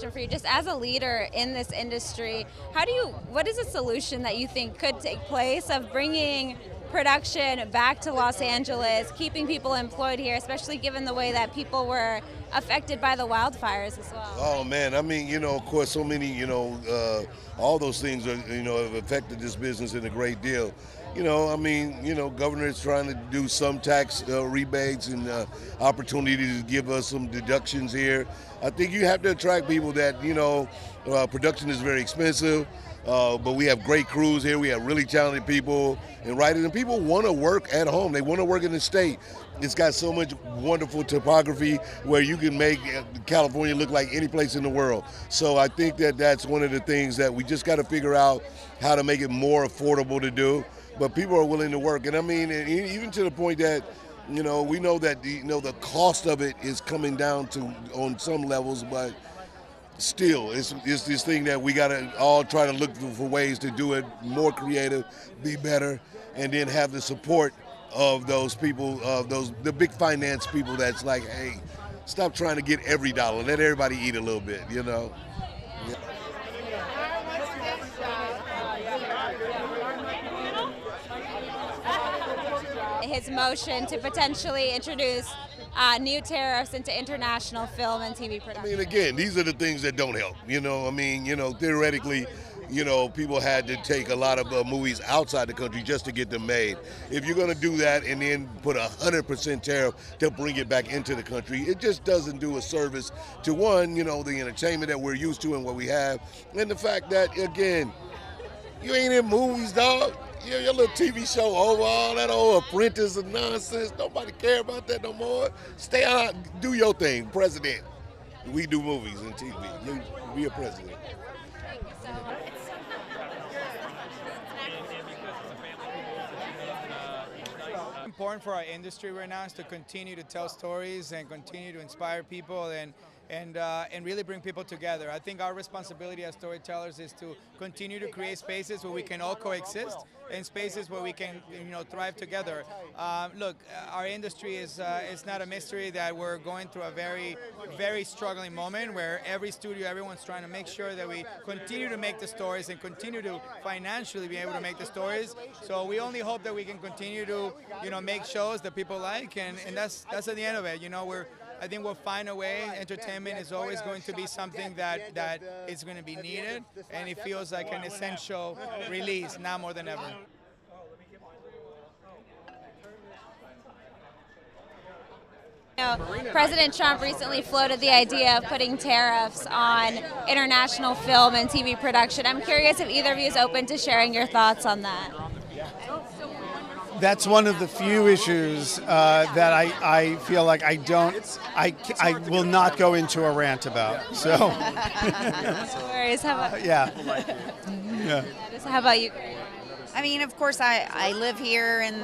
question for you. Just as a leader in this industry, what is a solution that you think could take place of bringing production back to Los Angeles, keeping people employed here, especially given the way that people were affected by the wildfires as well? Oh man, I mean, of course, so many, all those things are, have affected this business in a great deal. I mean, governor is trying to do some tax rebates and opportunities to give us some deductions here. I think you have to attract people that, production is very expensive, but we have great crews here. We have really talented people and writers, and people want to work at home. They want to work in the state. It's got so much wonderful topography where you can make California look like any place in the world. So I think that that's one of the things that we just got to figure out how to make it more affordable to do. But people are willing to work, and I mean, even to the point that, we know that the cost of it is coming down to on some levels, but still, it's this thing that we got to all try to look for ways to do it more creative, be better, and then have the support of those people, the big finance people that's like, hey, stop trying to get every dollar, let everybody eat a little bit, Yeah. His motion to potentially introduce new tariffs into international film and TV production. I mean, again, these are the things that don't help. Theoretically, people had to take a lot of movies outside the country just to get them made. If you're going to do that and then put 100% tariff to bring it back into the country, it just doesn't do a service to, one, the entertainment that we're used to and what we have, and the fact that, again, you ain't in movies, dog. Your little TV show over, all that old Apprentice and nonsense. Nobody care about that no more. Stay out, do your thing, president. We do movies and TV. You be a president. Thank you so much. Important for our industry right now is to continue to tell stories and continue to inspire people and really bring people together. I think our responsibility as storytellers is to continue to create spaces where we can all coexist and spaces where we can, thrive together. Look, our industry is it's not a mystery that we're going through a very, very struggling moment where every studio, everyone's trying to make sure that we continue to make the stories and continue to financially be able to make the stories. So we only hope that we can continue to, make shows that people like, and that's at the end of it. I think we'll find a way. Entertainment is always going to be something that is going to be needed, and it feels like an essential release now more than ever. President Trump recently floated the idea of putting tariffs on international film and TV production. I'm curious if either of you is open to sharing your thoughts on that. That's one of the few issues that I feel like I will not go into a rant about. So. No worries. How about? Yeah. How about you? I mean, of course, I live here in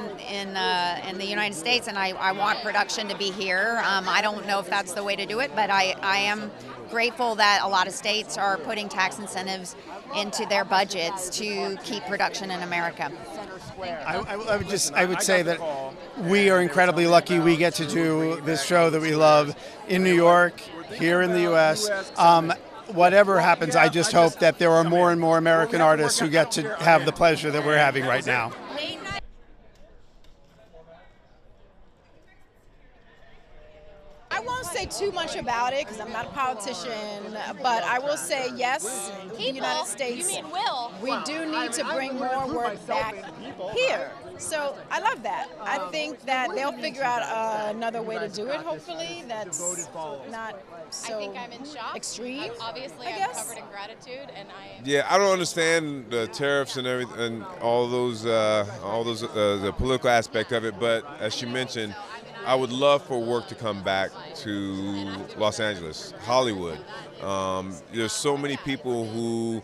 the United States, and I want production to be here. I don't know if that's the way to do it, but I am grateful that a lot of states are putting tax incentives into their budgets to keep production in America. I would say that we are incredibly lucky we get to do this show that we love in New York, here in the U.S. Whatever happens, I just hope that there are more and more American artists who get to have the pleasure that we're having right now. I won't say too much about it because I'm not a politician, but I will say yes, the United States, You mean will? we do need to bring more work back here. So I love that. I think that they'll figure out another way to do it, hopefully, that's not so I think I'm in shock. extreme. Obviously, I I'm guess. covered in gratitude, and Yeah, I don't understand the tariffs and everything, and all those the political aspect of it. But as she mentioned, I would love for work to come back to Los Angeles, Hollywood. There's so many people who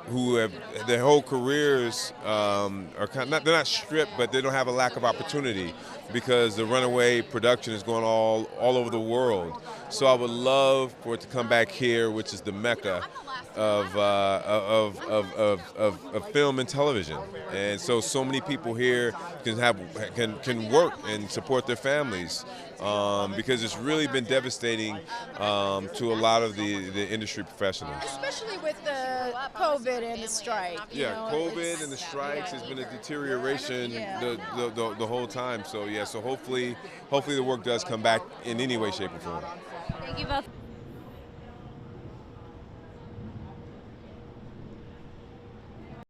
who have their whole careers are they're not stripped, but they don't have a lack of opportunity because the runaway production is going all over the world. So I would love for it to come back here, which is the mecca of film and television. And so many people here can work and support their families. Because it's really been devastating to a lot of the industry professionals. Especially with the COVID and the strike. COVID and the strikes has been a deterioration the whole time. So so hopefully the work does come back in any way, shape, or form. Thank you both.